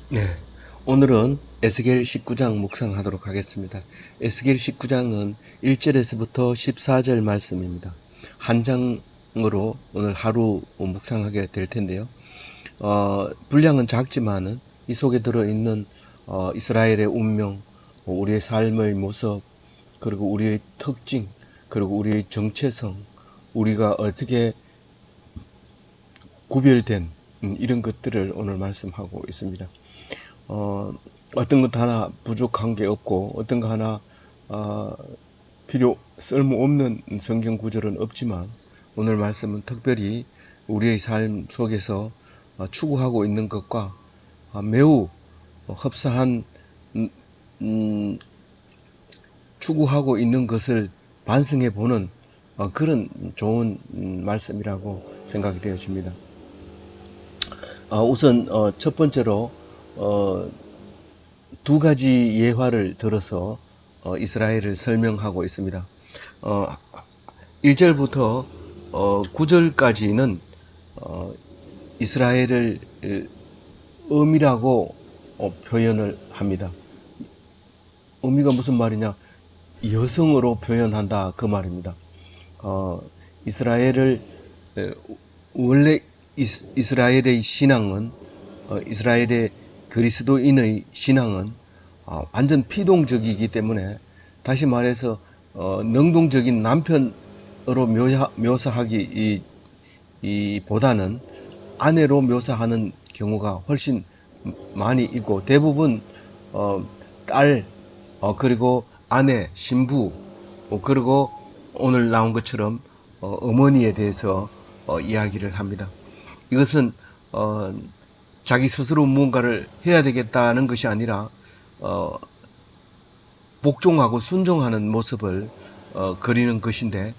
네, 오늘은 에스겔 19장 묵상하도록 하겠습니다. 에스겔 19장은 1절에서부터 14절 말씀입니다. 한 장으로 오늘 하루 묵상하게 될 텐데요. 분량은 작지만은 이 속에 들어있는 이스라엘의 운명, 우리의 삶의 모습, 그리고 우리의 특징, 그리고 우리의 정체성, 우리가 어떻게 구별된 이런 것들을 오늘 말씀하고 있습니다. 어떤 것 하나 부족한 게 없고 어떤 거 하나 쓸모없는 성경 구절은 없지만 오늘 말씀은 특별히 우리의 삶 속에서 추구하고 있는 것과 매우 흡사한 추구하고 있는 것을 반성해 보는 그런 좋은 말씀이라고 생각이 되어집니다. 우선 첫 번째로 두 가지 예화를 들어서 이스라엘을 설명하고 있습니다. 1절부터 9절까지는 이스라엘을 음이라고 표현을 합니다. 음이가 무슨 말이냐? 여성으로 표현한다 그 말입니다. 이스라엘을 원래 이스라엘의 신앙은 이스라엘의 그리스도인의 신앙은 완전 피동적이기 때문에 다시 말해서 능동적인 남편으로 묘사하기 보다는 아내로 묘사하는 경우가 훨씬 많이 있고 대부분 딸 그리고 아내, 신부 그리고 오늘 나온 것처럼 어머니에 대해서 이야기를 합니다. 이것은 자기 스스로 무언가를 해야 되겠다는 것이 아니라 복종하고 순종하는 모습을 그리는 것인데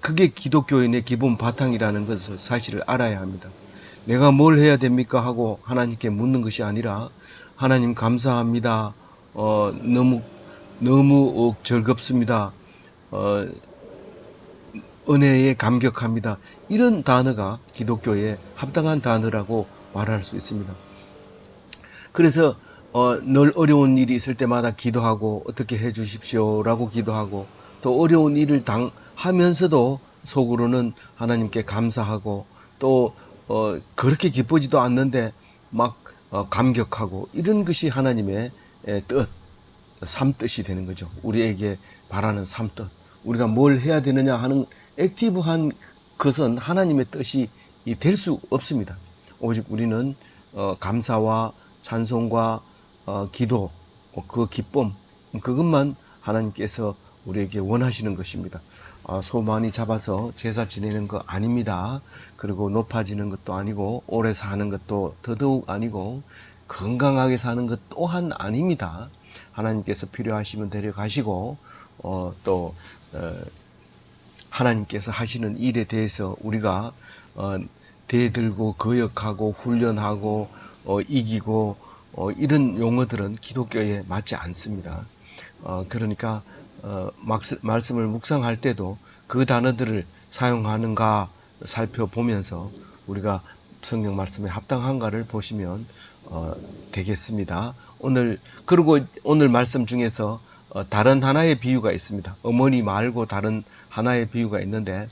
그게 기독교인의 기본 바탕이라는 것을 사실을 알아야 합니다. 내가 뭘 해야 됩니까 하고 하나님께 묻는 것이 아니라 하나님 감사합니다. 너무 즐겁습니다. 은혜에 감격합니다. 이런 단어가 기독교에 합당한 단어라고 말할 수 있습니다. 그래서 늘 어려운 일이 있을 때마다 기도하고 어떻게 해 주십시오라고 기도하고 또 어려운 일을 당하면서도 속으로는 하나님께 감사하고 또 그렇게 기쁘지도 않는데 막 감격하고 이런 것이 하나님의 뜻, 삶뜻이 되는 거죠. 우리에게 바라는 삶뜻. 우리가 뭘 해야 되느냐 하는 액티브한 것은 하나님의 뜻이 될 수 없습니다. 오직 우리는 감사와 찬송과 기도, 그 기쁨, 그것만 하나님께서 우리에게 원하시는 것입니다. 소 많이 잡아서 제사 지내는 거 아닙니다. 그리고 높아지는 것도 아니고 오래 사는 것도 더더욱 아니고 건강하게 사는 것 또한 아닙니다. 하나님께서 필요하시면 데려가시고 또 하나님께서 하시는 일에 대해서 우리가 대들고 거역하고 훈련하고 이기고 이런 용어들은 기독교에 맞지 않습니다. 그러니까 말씀을 묵상할 때도 그 단어들을 사용하는가 살펴보면서 우리가 성경 말씀에 합당한가를 보시면 되겠습니다. 그리고 오늘 말씀 중에서 다른 하나의 비유가 있습니다. 어머니 말고 다른 하나의 비유가 있는데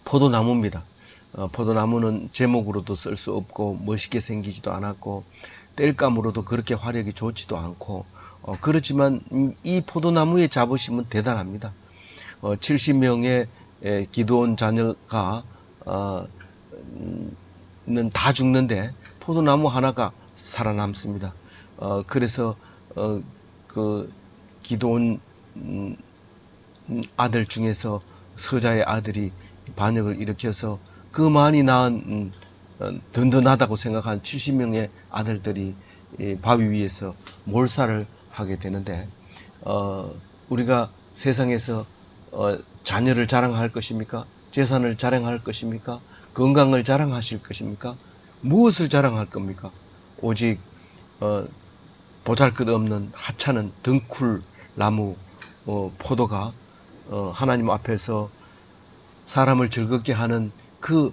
포도나무입니다. 포도나무는 제목으로도 쓸 수 없고 멋있게 생기지도 않았고 땔감으로도 그렇게 화력이 좋지도 않고 그렇지만 이 포도나무의 자부심은 대단합니다. 70명의 기드온 자녀가 다 죽는데 포도나무 하나가 살아남습니다. 그래서 그 기드온 아들 중에서 서자의 아들이 반역을 일으켜서 그 많이 낳은 든든하다고 생각한 70명의 아들들이 바위 위에서 몰살을 하게 되는데 우리가 세상에서 자녀를 자랑할 것입니까? 재산을 자랑할 것입니까? 건강을 자랑하실 것입니까? 무엇을 자랑할 겁니까? 오직 보잘것없는 하찮은 등쿨나무 포도가 하나님 앞에서 사람을 즐겁게 하는 그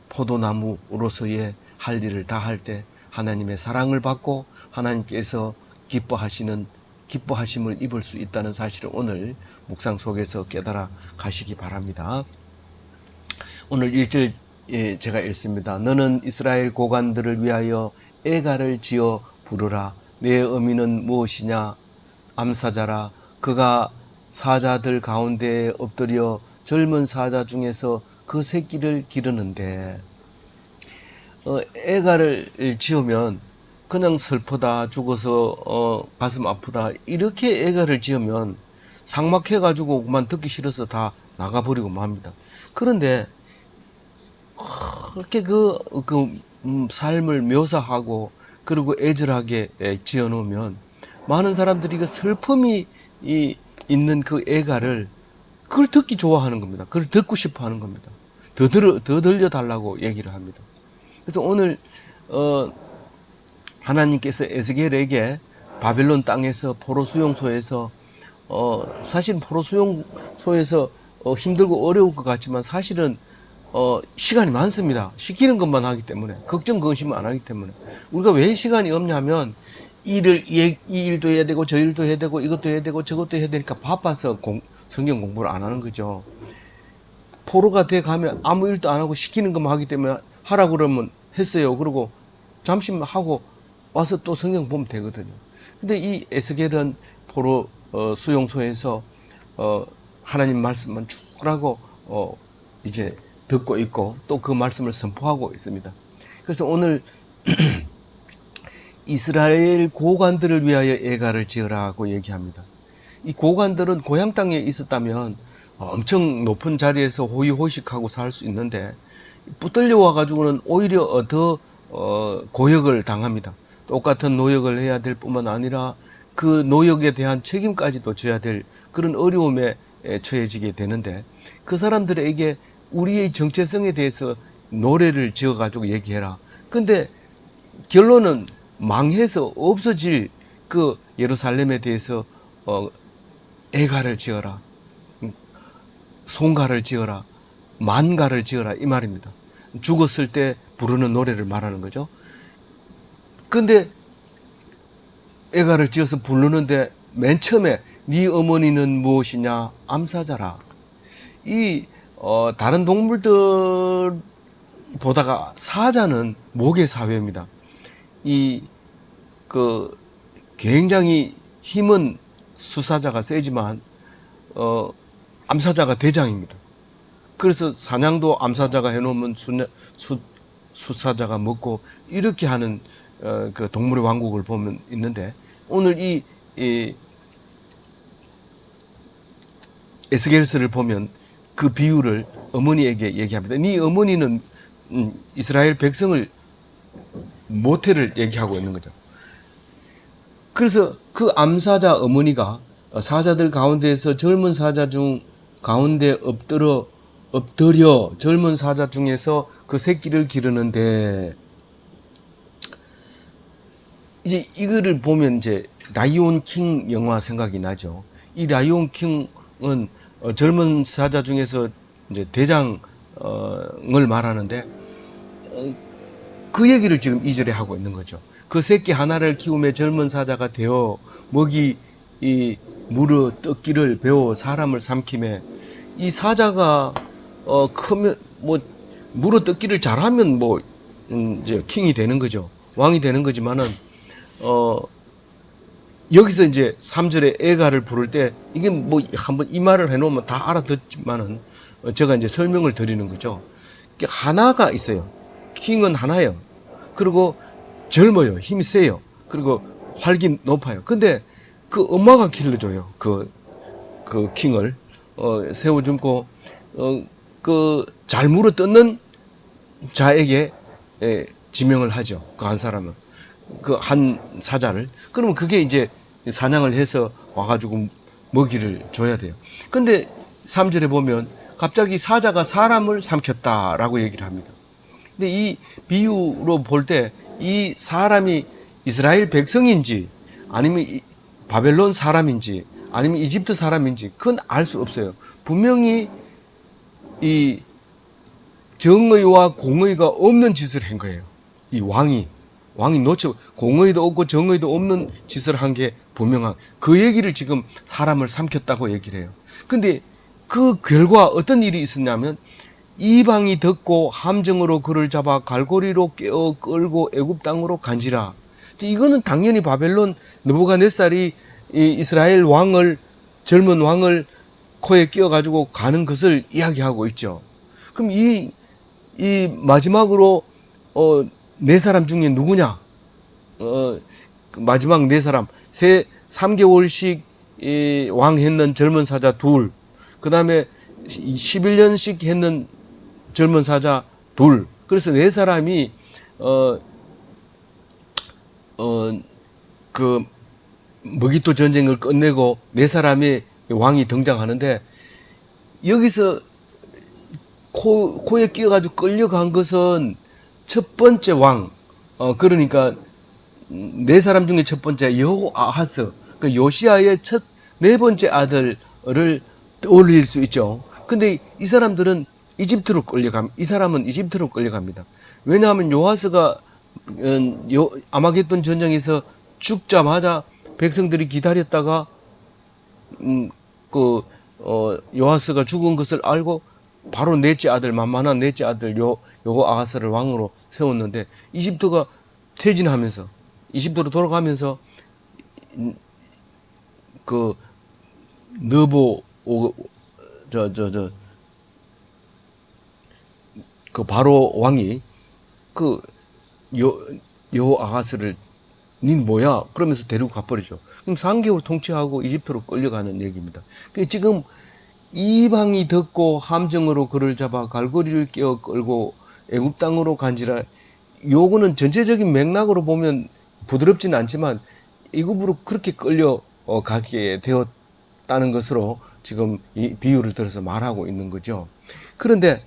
포도나무로서의 할 일을 다 할 때 하나님의 사랑을 받고 하나님께서 기뻐하심을 입을 수 있다는 사실을 오늘 묵상 속에서 깨달아 가시기 바랍니다. 오늘 1절 제가 읽습니다. 너는 이스라엘 고관들을 위하여 애가를 지어 부르라. 내 의미는 무엇이냐? 암사자라. 그가 사자들 가운데에 엎드려 젊은 사자 중에서 그 새끼를 기르는데, 애가를 지으면 그냥 슬프다, 죽어서 가슴 아프다 이렇게 애가를 지으면 삭막해가지고 그만 듣기 싫어서 다 나가버리고 맙니다. 그런데 그렇게 삶을 묘사하고 그리고 애절하게 지어놓으면 많은 사람들이 그 슬픔이 있는 그 애가를 그걸 듣기 좋아하는 겁니다. 그걸 듣고 싶어 하는 겁니다. 더 들려달라고 얘기를 합니다. 그래서 오늘 하나님께서 에스겔에게 바벨론 땅에서 포로 수용소에서 사실 포로 수용소에서 힘들고 어려울 것 같지만 사실은 시간이 많습니다. 시키는 것만 하기 때문에, 걱정 근심 안 하기 때문에. 우리가 왜 시간이 없냐면 이 일도 해야 되고 저 일도 해야 되고 이것도 해야 되고 저것도 해야 되니까 바빠서 성경 공부를 안 하는 거죠. 포로가 돼 가면 아무 일도 안 하고 시키는 것만 하기 때문에 하라 그러면 했어요. 그리고 잠시 하고 와서 또 성경 보면 되거든요. 근데 이 에스겔은 포로 수용소에서 하나님 말씀만 쭉 하고 이제 듣고 있고 또 그 말씀을 선포하고 있습니다. 그래서 오늘 이스라엘 고관들을 위하여 애가를 지으라고 얘기합니다. 이 고관들은 고향 땅에 있었다면 엄청 높은 자리에서 호의호식하고 살 수 있는데 붙들려 와가지고는 오히려 더 고역을 당합니다. 똑같은 노역을 해야 될 뿐만 아니라 그 노역에 대한 책임까지도 져야 될 그런 어려움에 처해지게 되는데, 그 사람들에게 우리의 정체성에 대해서 노래를 지어가지고 얘기해라. 근데 결론은 망해서 없어질 그 예루살렘에 대해서 애가를 지어라, 송가를 지어라, 만가를 지어라 이 말입니다. 죽었을 때 부르는 노래를 말하는 거죠. 근데 애가를 지어서 부르는데 맨 처음에 네 어머니는 무엇이냐? 암사자라. 이 다른 동물들 보다가 사자는 목의 사회입니다. 굉장히 힘은 수사자가 세지만 암사자가 대장입니다. 그래서 사냥도 암사자가 해놓으면 수사자가 먹고 이렇게 하는 그 동물의 왕국을 보면 있는데, 오늘 이 에스겔서를 보면 그 비유를 어머니에게 얘기합니다. 네 어머니는 이스라엘 백성을 모태를 얘기하고 있는 거죠. 그래서 그 암사자 어머니가 사자들 가운데에서 젊은 사자 중 가운데 엎드려 젊은 사자 중에서 그 새끼를 기르는데, 이제 이거를 보면 이제 라이온 킹 영화 생각이 나죠. 이 라이온 킹은 젊은 사자 중에서 이제 대장을 말하는데 그 얘기를 지금 2절에 하고 있는 거죠. 그 새끼 하나를 키우며 젊은 사자가 되어 먹이 물어 뜯기를 배워 사람을 삼키매. 이 사자가 크면 물어 뜯기를 잘하면 이제 킹이 되는 거죠. 왕이 되는 거지만은 여기서 이제 3절에 애가를 부를 때 이게 한번 이 말을 해놓으면 다 알아듣지만은 제가 이제 설명을 드리는 거죠. 하나가 있어요. 킹은 하나예요. 그리고 젊어요. 힘이 세요. 그리고 활기 높아요. 근데 그 엄마가 길러줘요. 그 킹을 세워줌고 잘 물어 뜯는 자에게 지명을 하죠. 그 한 사람은 그 한 사자를. 그러면 그게 이제 사냥을 해서 와가지고 먹이를 줘야 돼요. 근데 3절에 보면 갑자기 사자가 사람을 삼켰다라고 얘기를 합니다. 근데 이 비유로 볼 때 이 사람이 이스라엘 백성인지 아니면 바벨론 사람인지 아니면 이집트 사람인지 그건 알 수 없어요. 분명히 이 정의와 공의가 없는 짓을 한 거예요. 이 왕이 왕이 공의도 없고 정의도 없는 짓을 한 게 분명한 그 얘기를 지금 사람을 삼켰다고 얘기를 해요. 근데 그 결과 어떤 일이 있었냐면 이방이 듣고 함정으로 그를 잡아 갈고리로 깨어 끌고 애굽 땅으로 간지라. 이거는 당연히 바벨론 느부갓네살이 이 이스라엘 왕을 젊은 왕을 코에 끼어가지고 가는 것을 이야기하고 있죠. 그럼 이 마지막으로 네 사람 중에 누구냐? 마지막 네 사람 3개월씩 왕 했는 젊은 사자 둘, 그 다음에 11년씩 했는 젊은 사자 둘. 그래서 네 사람이 그 머깃도 전쟁을 끝내고 네 사람의 왕이 등장하는데 여기서 코에 끼어가지고 끌려간 것은 첫 번째 왕, 그러니까 네 사람 중에 첫 번째 여호아하스, 그 요시아의 네 번째 아들을 떠올릴 수 있죠. 근데 이 사람들은 이 사람은 이집트로 끌려갑니다. 왜냐하면 요아스가 아마겟돈 전쟁에서 죽자마자 백성들이 기다렸다가 요아스가 죽은 것을 알고 바로 넷째 아들, 만만한 넷째 아들 여호아하스를 왕으로 세웠는데 이집트가 퇴진하면서 이집트로 돌아가면서 그 느보 그 바로 왕이 그 여호아하스를 닌 뭐야? 그러면서 데리고 가버리죠. 그럼 3개월 통치하고 이집트로 끌려가는 얘기입니다. 지금 이방이 듣고 함정으로 그를 잡아 갈고리를 끼어 끌고 애굽 땅으로 간지라. 요거는 전체적인 맥락으로 보면 부드럽지는 않지만 애굽으로 그렇게 끌려가게 되었다는 것으로 지금 이 비유를 들어서 말하고 있는 거죠. 그런데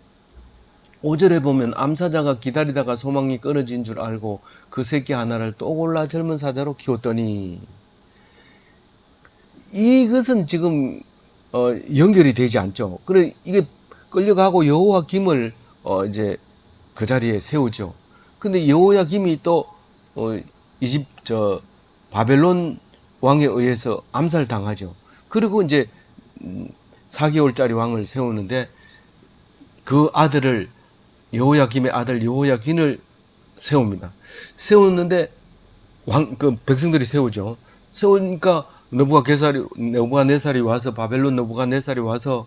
5절에 보면 암사자가 기다리다가 소망이 끊어진 줄 알고 그 새끼 하나를 또 골라 젊은 사자로 키웠더니, 이것은 지금 연결이 되지 않죠. 그래 이게 끌려가고 여호야김을 이제 그 자리에 세우죠. 근데 여호야김이 또 바벨론 왕에 의해서 암살당하죠. 그리고 이제 4개월짜리 왕을 세우는데 그 아들을 여호야김의 아들 여호야긴을 세웁니다. 세웠는데 그 백성들이 세우죠. 세우니까 느부갓네살이 와서 바벨론 느부갓네살이 와서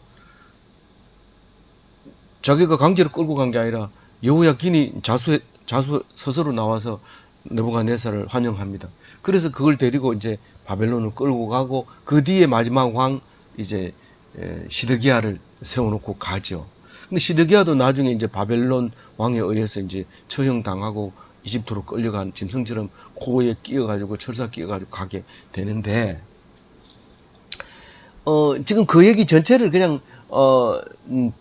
자기가 강제로 끌고 간 게 아니라 여호야긴이 자수 스스로 나와서 느부갓네살을 환영합니다. 그래서 그걸 데리고 이제 바벨론을 끌고 가고 그 뒤에 마지막 왕 이제 시드기야를 세워놓고 가죠. 근데 시드기야도 나중에 이제 바벨론 왕에 의해서 이제 처형당하고 이집트로 끌려간 짐승처럼 코에 끼어가지고 철사 끼어가지고 가게 되는데, 지금 그 얘기 전체를 그냥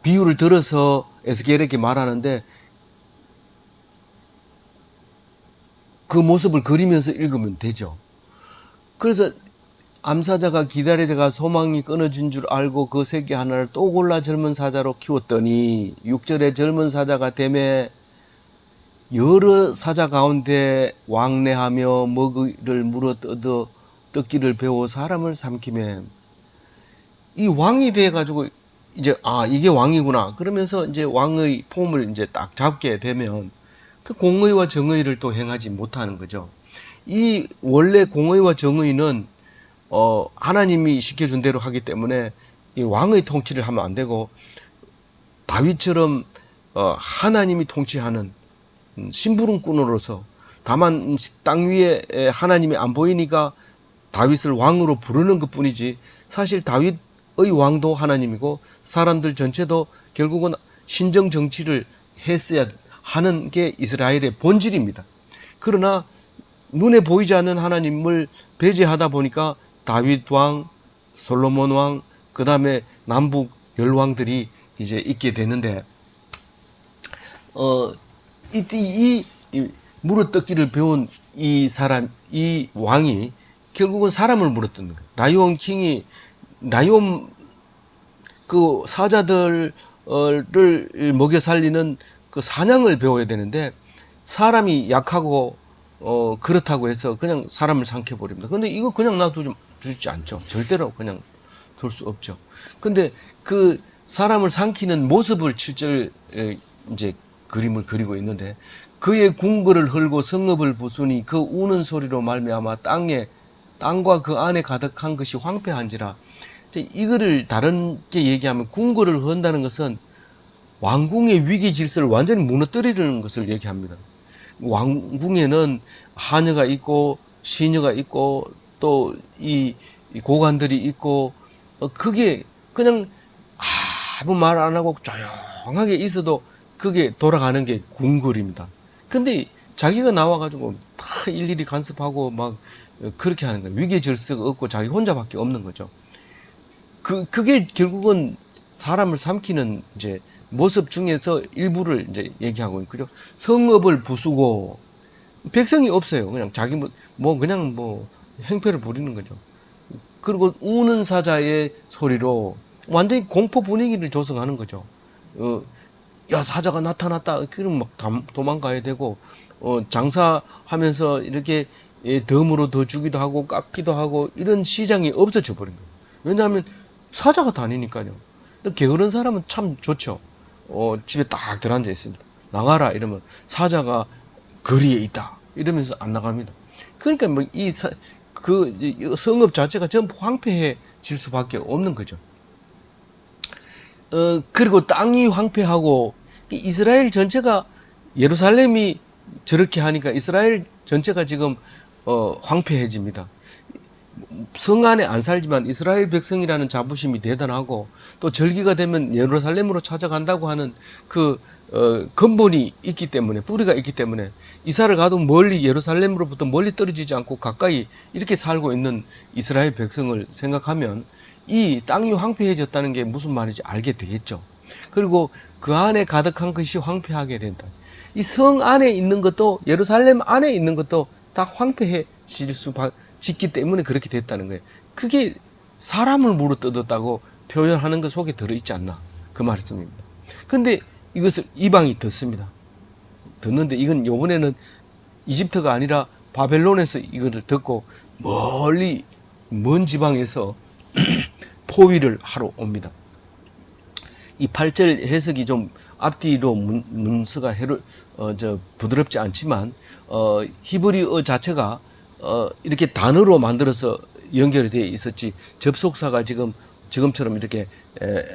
비유를 들어서 에스겔에게 말하는데 그 모습을 그리면서 읽으면 되죠. 그래서 암사자가 기다리다가 소망이 끊어진 줄 알고 그 새끼 하나를 또 골라 젊은 사자로 키웠더니 6절에 젊은 사자가 되매 여러 사자 가운데 왕래하며 먹이를 물어 뜯어 뜯기를 배워 사람을 삼키매, 이 왕이 돼 가지고 이제 이게 왕이구나 그러면서 이제 왕의 폼을 이제 딱 잡게 되면 그 공의와 정의를 또 행하지 못하는 거죠. 이 원래 공의와 정의는 하나님이 시켜준 대로 하기 때문에 이 왕의 통치를 하면 안 되고 다윗처럼 하나님이 통치하는 심부름꾼으로서, 다만 땅 위에 하나님이 안 보이니까 다윗을 왕으로 부르는 것 뿐이지 사실 다윗의 왕도 하나님이고 사람들 전체도 결국은 신정 정치를 했어야 하는 게 이스라엘의 본질입니다. 그러나 눈에 보이지 않는 하나님을 배제하다 보니까 다윗 왕, 솔로몬 왕, 그 다음에 남북 열왕들이 이제 있게 되는데, 이 물어뜯기를 배운 이 왕이 결국은 사람을 물어뜯는 거예요. 라이온 킹이, 그 사자들을 먹여 살리는 그 사냥을 배워야 되는데 사람이 약하고 그렇다고 해서 그냥 사람을 삼켜버립니다. 근데 이거 그냥 놔두지 않죠. 절대로 그냥 둘 수 없죠. 근데 그 사람을 삼키는 모습을 실제 이제 그림을 그리고 있는데, 그의 궁궐을 헐고 성읍을 부수니 그 우는 소리로 말미암아 땅과 그 안에 가득한 것이 황폐한지라. 이거를 다른게 얘기하면, 궁궐을 헌다는 것은 왕궁의 위기 질서를 완전히 무너뜨리는 것을 얘기합니다. 왕궁에는 하녀가 있고 시녀가 있고 또 이 고관들이 있고, 그게 그냥 아무 말 안 하고 조용하게 있어도 그게 돌아가는 게 궁궐입니다. 근데 자기가 나와가지고 다 일일이 간섭하고 막 그렇게 하는 거예요. 위계 질서가 없고 자기 혼자밖에 없는 거죠. 그게 결국은 사람을 삼키는 이제 모습 중에서 일부를 이제 얘기하고 있고요. 성읍을 부수고, 백성이 없어요. 그냥 자기 그냥 행패를 부리는 거죠. 그리고 우는 사자의 소리로 완전히 공포 분위기를 조성하는 거죠. 어, 야, 사자가 나타났다. 그럼 막 도망가야 되고, 장사하면서 이렇게 덤으로 더 주기도 하고 깎기도 하고, 이런 시장이 없어져 버린 거예요. 왜냐하면 사자가 다니니까요. 게으른 사람은 참 좋죠. 집에 딱 들어앉아 있습니다. 나가라 이러면 사자가 거리에 있다 이러면서 안 나갑니다. 그러니까 그 성읍 자체가 전부 황폐해질 수밖에 없는 거죠. 그리고 땅이 황폐하고, 이스라엘 전체가, 예루살렘이 저렇게 하니까 이스라엘 전체가 지금 황폐해집니다. 성 안에 안 살지만 이스라엘 백성이라는 자부심이 대단하고, 또 절기가 되면 예루살렘으로 찾아간다고 하는 그 근본이 있기 때문에, 뿌리가 있기 때문에 이사를 가도 멀리, 예루살렘으로부터 멀리 떨어지지 않고 가까이 이렇게 살고 있는 이스라엘 백성을 생각하면 이 땅이 황폐해졌다는 게 무슨 말인지 알게 되겠죠. 그리고 그 안에 가득한 것이 황폐하게 된다. 이 성 안에 있는 것도, 예루살렘 안에 있는 것도 다 황폐해질 짓기 때문에 그렇게 됐다는 거예요. 그게 사람을 물어뜯었다고 표현하는 것 속에 들어있지 않나, 그 말씀입니다. 근데 이것을 이방이 듣습니다. 듣는데, 이건 요번에는 이집트가 아니라 바벨론에서 이거를 듣고 멀리 먼 지방에서 포위를 하러 옵니다. 이 8절 해석이 좀 앞뒤로 문서가 부드럽지 않지만, 히브리어 자체가 이렇게 단어로 만들어서 연결이 되어 있었지, 접속사가 지금처럼 이렇게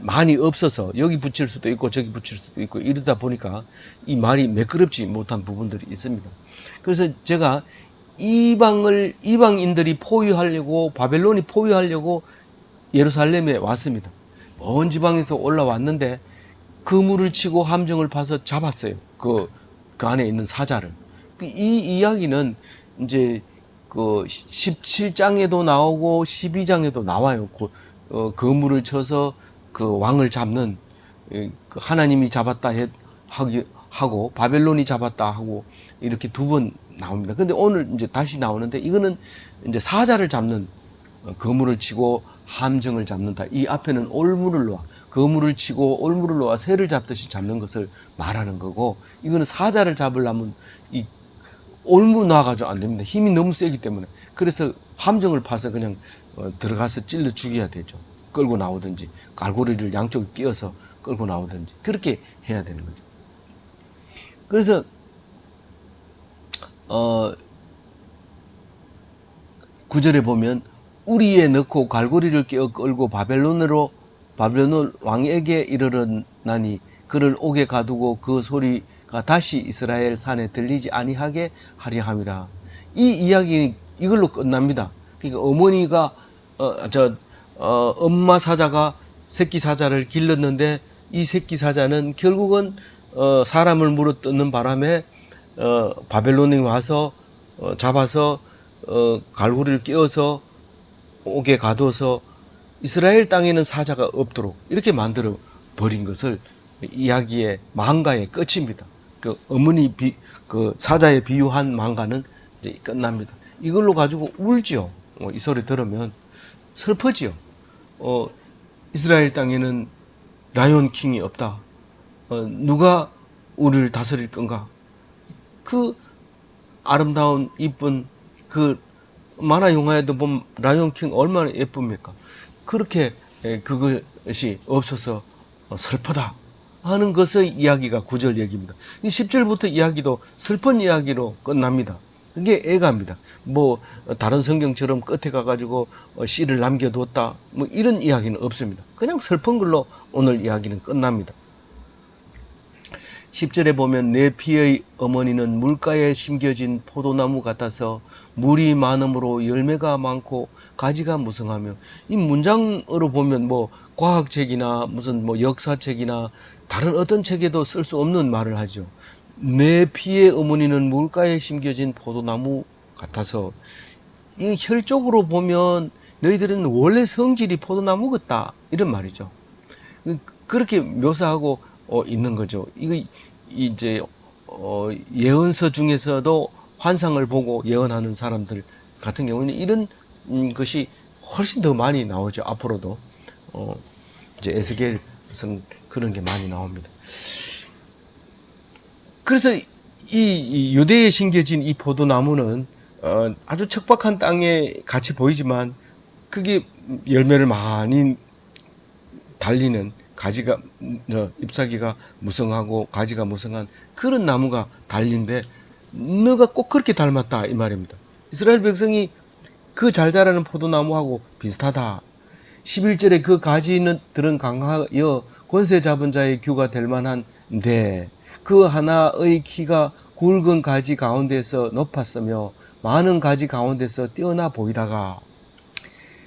많이 없어서 여기 붙일 수도 있고 저기 붙일 수도 있고 이러다 보니까 이 말이 매끄럽지 못한 부분들이 있습니다. 그래서 제가 이방인들이 포위하려고, 바벨론이 포위하려고 예루살렘에 왔습니다. 먼 지방에서 올라왔는데 그물을 치고 함정을 파서 잡았어요. 그 안에 있는 사자를. 이 이야기는 이제 그 17장에도 나오고 12장에도 나와요. 그물을 쳐서 그 왕을 잡는, 하나님이 잡았다 하고 바벨론이 잡았다 하고 이렇게 두 번 나옵니다. 근데 오늘 이제 다시 나오는데, 이거는 이제 사자를 잡는, 그물을 치고 함정을 잡는다. 이 앞에는 올무를 놓아, 그물을 치고 올무를 놓아 새를 잡듯이 잡는 것을 말하는 거고, 이거는 사자를 잡으려면 이 올무 놔가지고 안 됩니다. 힘이 너무 세기 때문에. 그래서 함정을 파서 그냥 들어가서 찔러 죽여야 되죠. 끌고 나오든지, 갈고리를 양쪽에 끼워서 끌고 나오든지, 그렇게 해야 되는 거죠. 그래서 구절에 보면, 우리에 넣고 갈고리를 끼어 끌고 바벨론 왕에게 이르렀나니 그를 옥에 가두고 그 소리가 다시 이스라엘 산에 들리지 아니하게 하려 함이라. 이 이야기 이걸로 끝납니다. 그러니까 어머니가 엄마 사자가 새끼 사자를 길렀는데, 이 새끼 사자는 결국은 사람을 물어뜯는 바람에 바벨론이 와서 잡아서 갈고리를 끼워서 옥에 가둬서 이스라엘 땅에는 사자가 없도록 이렇게 만들어 버린 것을 이야기의 망가의 끝입니다. 그 사자에 비유한 망가는 이제 끝납니다. 이걸로 가지고 울지요. 이 소리 들으면 슬퍼지요. 이스라엘 땅에는 라이온 킹이 없다. 누가 우리를 다스릴 건가? 아름다운 이쁜 그 만화 영화에도 보면 라이온킹 얼마나 예쁩니까? 그렇게 그것이 없어서 슬프다 하는 것의 이야기가 9절 얘기입니다. 이 10절부터 이야기도 슬픈 이야기로 끝납니다. 그게 애가입니다. 뭐 다른 성경처럼 끝에 가가지고 씨를 남겨뒀다 뭐 이런 이야기는 없습니다. 그냥 슬픈 걸로 오늘 이야기는 끝납니다. 10절에 보면 내 피의 어머니는 물가에 심겨진 포도나무 같아서 물이 많음으로 열매가 많고 가지가 무성하며, 이 문장으로 보면 뭐 과학책이나 무슨 뭐 역사책이나 다른 어떤 책에도 쓸 수 없는 말을 하죠. 내 피의 어머니는 물가에 심겨진 포도나무 같아서, 이 혈적으로 보면 너희들은 원래 성질이 포도나무 같다 이런 말이죠. 그렇게 묘사하고 있는 거죠. 이거 이제 예언서 중에서도 환상을 보고 예언하는 사람들 같은 경우는 이런 것이 훨씬 더 많이 나오죠. 앞으로도 이제 에스겔은 그런 게 많이 나옵니다. 그래서 이 유대에 심겨진 이 포도나무는 아주 척박한 땅에 같이 보이지만 그게 열매를 많이 달리는, 가지가 잎사귀가 무성하고 가지가 무성한 그런 나무가 달린데 너가 꼭 그렇게 닮았다 이 말입니다. 이스라엘 백성이 그 잘 자라는 포도나무하고 비슷하다. 11절에 그 가지들은 강하여 권세 잡은 자의 규가 될 만한데 그 하나의 키가 굵은 가지 가운데서 높았으며 많은 가지 가운데서 뛰어나 보이다가,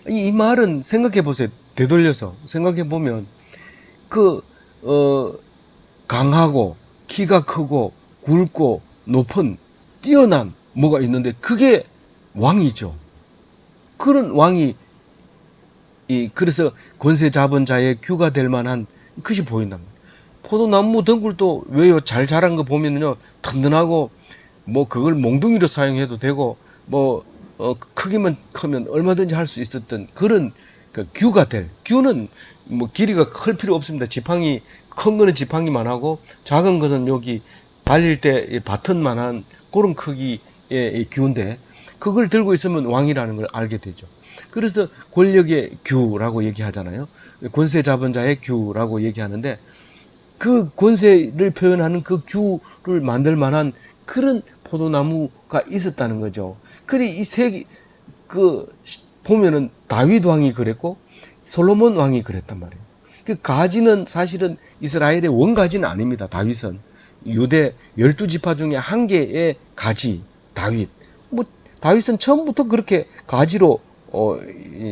이 말은 생각해 보세요. 되돌려서 생각해 보면 그 강하고 키가 크고 굵고 높은 뛰어난 뭐가 있는데 그게 왕이죠. 그런 왕이 그래서 권세 잡은 자의 규가 될 만한 것이 보인단 말이에요. 포도나무 덩굴도 왜요? 잘 자란 거 보면요 든든하고 뭐 그걸 몽둥이로 사용해도 되고 뭐 크기만 크면 얼마든지 할 수 있었던 그런 그 규가 될, 규는 뭐 길이가 클 필요 없습니다. 지팡이 큰 거는 지팡이만 하고 작은 것은 여기 달릴 때 바튼만한 그런 크기의 규인데 그걸 들고 있으면 왕이라는 걸 알게 되죠. 그래서 권력의 규라고 얘기하잖아요. 권세 잡은 자의 규라고 얘기하는데 그 권세를 표현하는 그 규를 만들 만한 그런 포도나무가 있었다는 거죠. 그리 이 보면은 다윗 왕이 그랬고 솔로몬 왕이 그랬단 말이에요. 그 가지는 사실은 이스라엘의 원가지는 아닙니다. 다윗은 유대 12지파 중에 한 개의 가지 다윗. 뭐 다윗은 처음부터 그렇게 가지로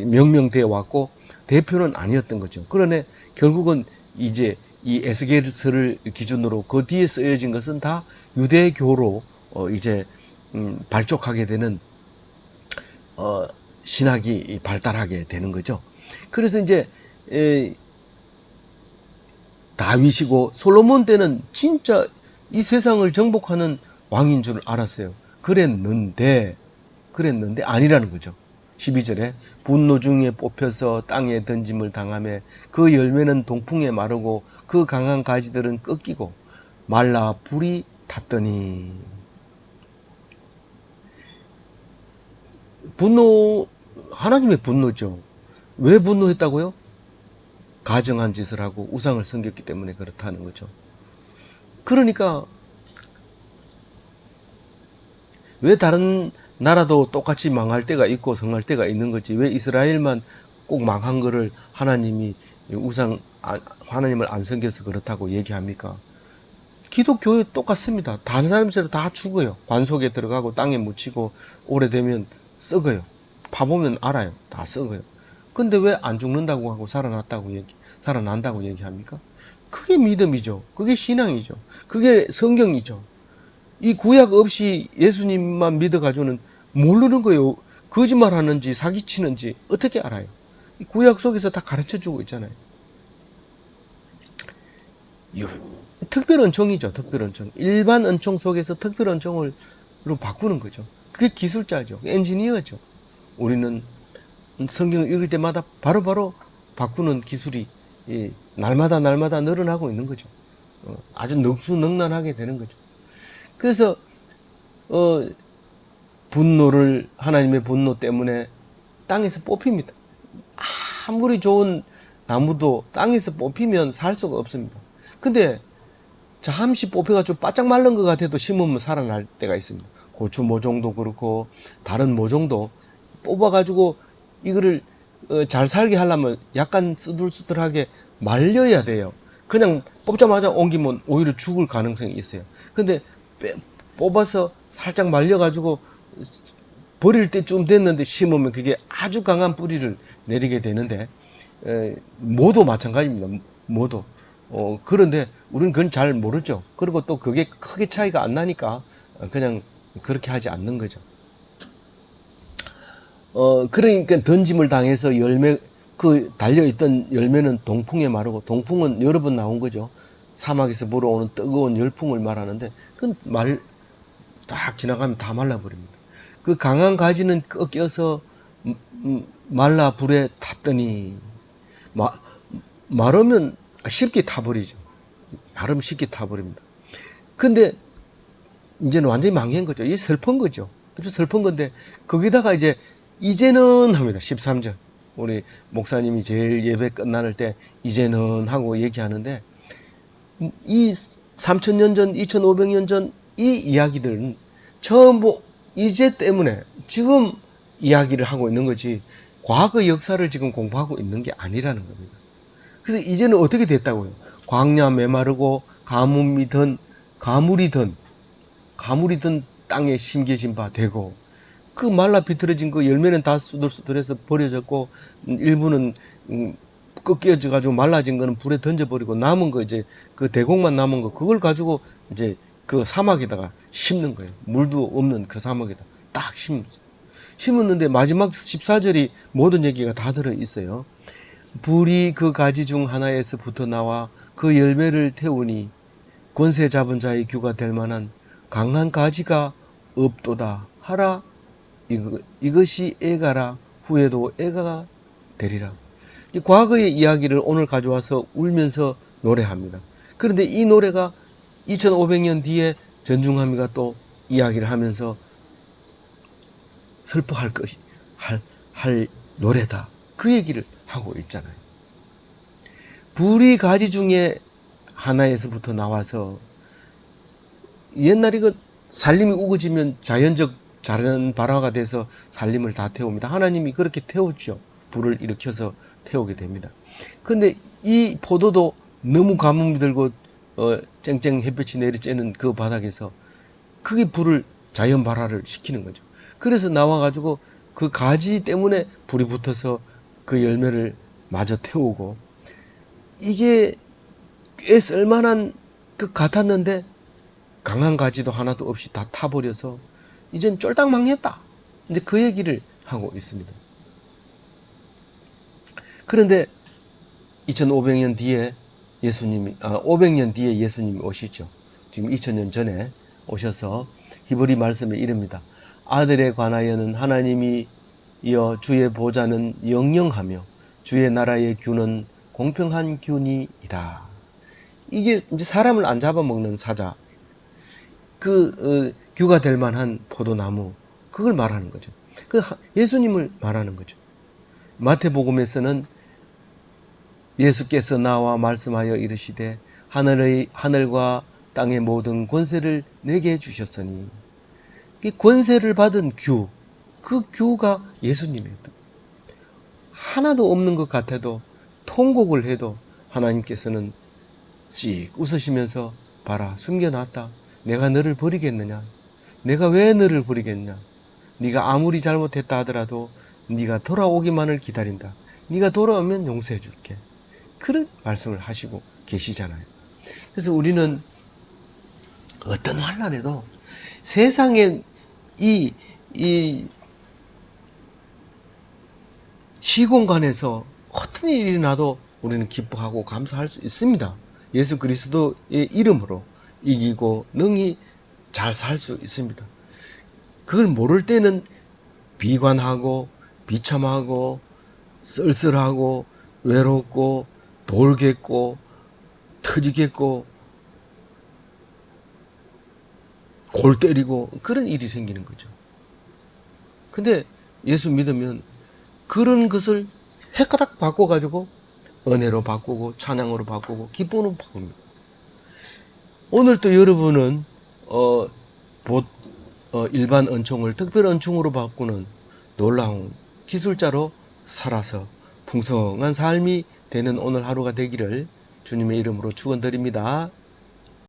명명되어 왔고 대표는 아니었던 거죠. 그러나 결국은 이제 이 에스겔서를 기준으로 그 뒤에 쓰여진 것은 다 유대교로 이제 발족하게 되는 신학이 발달하게 되는 거죠. 그래서 이제 다윗이고 솔로몬 때는 진짜 이 세상을 정복하는 왕인 줄 알았어요. 그랬는데 아니라는 거죠. 12절에 분노 중에 뽑혀서 땅에 던짐을 당하며 그 열매는 동풍에 마르고 그 강한 가지들은 꺾이고 말라 불이 탔더니, 분노, 하나님의 분노죠. 왜 분노했다고요? 가증한 짓을 하고 우상을 섬겼기 때문에 그렇다는 거죠. 그러니까 왜 다른 나라도 똑같이 망할 때가 있고 성할 때가 있는 거지 왜 이스라엘만 꼭 망한 거를 하나님이 하나님을 안 섬겨서 그렇다고 얘기합니까? 기독교에 똑같습니다. 다른 사람처럼 다 죽어요. 관속에 들어가고 땅에 묻히고 오래되면 썩어요. 파보면 알아요. 다 썩어요. 근데 왜 안 죽는다고 하고 살아난다고 얘기합니까? 그게 믿음이죠. 그게 신앙이죠. 그게 성경이죠. 이 구약 없이 예수님만 믿어가지고는 모르는 거예요. 거짓말 하는지 사기치는지 어떻게 알아요? 이 구약 속에서 다 가르쳐 주고 있잖아요. 특별 은총이죠. 특별 은총. 일반 은총 속에서 특별 은총으로 바꾸는 거죠. 그게 기술자죠. 엔지니어죠. 우리는 성경을 읽을 때마다 바로바로 바꾸는 기술이 날마다 늘어나고 있는 거죠. 아주 능수능란하게 되는 거죠. 그래서 하나님의 분노 때문에 땅에서 뽑힙니다. 아무리 좋은 나무도 땅에서 뽑히면 살 수가 없습니다. 근데 잠시 뽑혀가지고 바짝 마른 것 같아도 심으면 살아날 때가 있습니다. 고추 모종도 그렇고 다른 모종도 뽑아가지고 이거를 잘 살게 하려면 약간 쓰들쓰들하게 말려야 돼요. 그냥 뽑자마자 옮기면 오히려 죽을 가능성이 있어요. 근데 뽑아서 살짝 말려가지고 버릴 때쯤 됐는데 심으면 그게 아주 강한 뿌리를 내리게 되는데 모도 마찬가지입니다. 모도. 그런데 우리는 그건 잘 모르죠. 그리고 또 그게 크게 차이가 안 나니까 그냥 그렇게 하지 않는 거죠. 그러니까 던짐을 당해서 달려있던 열매는 동풍에 마르고, 동풍은 여러 번 나온 거죠. 사막에서 불어오는 뜨거운 열풍을 말하는데, 딱 지나가면 다 말라버립니다. 그 강한 가지는 꺾여서, 말라 불에 탔더니, 마르면 쉽게 타버리죠. 마르면 쉽게 타버립니다. 근데, 이제는 완전히 망한 거죠. 이게 슬픈 거죠. 그래서 슬픈 건데, 거기다가 이제는 합니다. 13절. 우리 목사님이 제일 예배 끝날 때, 이제는 하고 얘기하는데, 이 3000년 전, 2500년 전 이 이야기들은 전부 이제 때문에 지금 이야기를 하고 있는 거지, 과거 역사를 지금 공부하고 있는 게 아니라는 겁니다. 그래서 이제는 어떻게 됐다고요? 광야 메마르고 가물이든 땅에 심겨진 바 되고, 그 말라 비틀어진 그 열매는 다 수들수들해서 버려졌고, 일부는 꺾여져 가지고 말라진 거는 불에 던져버리고, 남은 거 그 대공만 남은 거 그걸 가지고 이제 그 사막에다가 심는 거예요. 물도 없는 그 사막에다 딱 심었는데 마지막 14절이 모든 얘기가 다 들어 있어요. 불이 그 가지 중 하나에서 붙어 나와 그 열매를 태우니 권세 잡은 자의 규가 될 만한 강한 가지가 없도다 하라. 이것이 애가라. 후에도 애가가 되리라. 이 과거의 이야기를 오늘 가져와서 울면서 노래합니다. 그런데 이 노래가 2500년 뒤에 전중함이가 또 이야기를 하면서 슬퍼할 것이 할 노래다. 그 얘기를 하고 있잖아요. 불이 가지 중에 하나에서부터 나와서, 옛날에 그 산림이 우거지면 자연 발화가 돼서 산림을 다 태웁니다. 하나님이 그렇게 태웠죠. 불을 일으켜서 태우게 됩니다. 근데 이 포도도 너무 가뭄이 들고 쨍쨍 햇볕이 내리쬐는 그 바닥에서 크게 불을 자연 발화를 시키는 거죠. 그래서 나와가지고 그 가지 때문에 불이 붙어서 그 열매를 마저 태우고, 이게 꽤 쓸만한 것 같았는데 강한 가지도 하나도 없이 다 타버려서 이젠 쫄딱 망했다. 이제 그 얘기를 하고 있습니다. 그런데 2500년 뒤에 500년 뒤에 예수님이 오시죠. 지금 2000년 전에 오셔서 히브리 말씀에 이릅니다. 아들에 관하여는 하나님이 이어 주의 보좌는 영영하며 주의 나라의 균은 공평한 균이이다. 이게 이제 사람을 안 잡아먹는 사자, 규가 될 만한 포도나무, 그걸 말하는 거죠. 예수님을 말하는 거죠. 마태복음에서는 예수께서 나와 말씀하여 이르시되 하늘과 땅의 모든 권세를 내게 주셨으니, 이 권세를 받은 그 규가 예수님이에요. 하나도 없는 것 같아도, 통곡을 해도 하나님께서는 씩 웃으시면서 봐라, 숨겨놨다. 내가 너를 버리겠느냐? 내가 왜 너를 버리겠냐? 네가 아무리 잘못했다 하더라도 네가 돌아오기만을 기다린다. 네가 돌아오면 용서해 줄게. 그런 말씀을 하시고 계시잖아요. 그래서 우리는 어떤 환난에도 세상에 이 시공간에서 어떤 일이 나도 우리는 기뻐하고 감사할 수 있습니다. 예수 그리스도의 이름으로 이기고 능히 잘 살 수 있습니다. 그걸 모를 때는 비관하고 비참하고 쓸쓸하고 외롭고 돌겠고 터지겠고 골 때리고 그런 일이 생기는 거죠. 근데 예수 믿으면 그런 것을 헷가닥 바꿔가지고 은혜로 바꾸고 찬양으로 바꾸고 기쁨으로 바꿉니다. 오늘 또 여러분은 일반 은총을 특별 은총으로 바꾸는 놀라운 기술자로 살아서 풍성한 삶이 되는 오늘 하루가 되기를 주님의 이름으로 축원드립니다.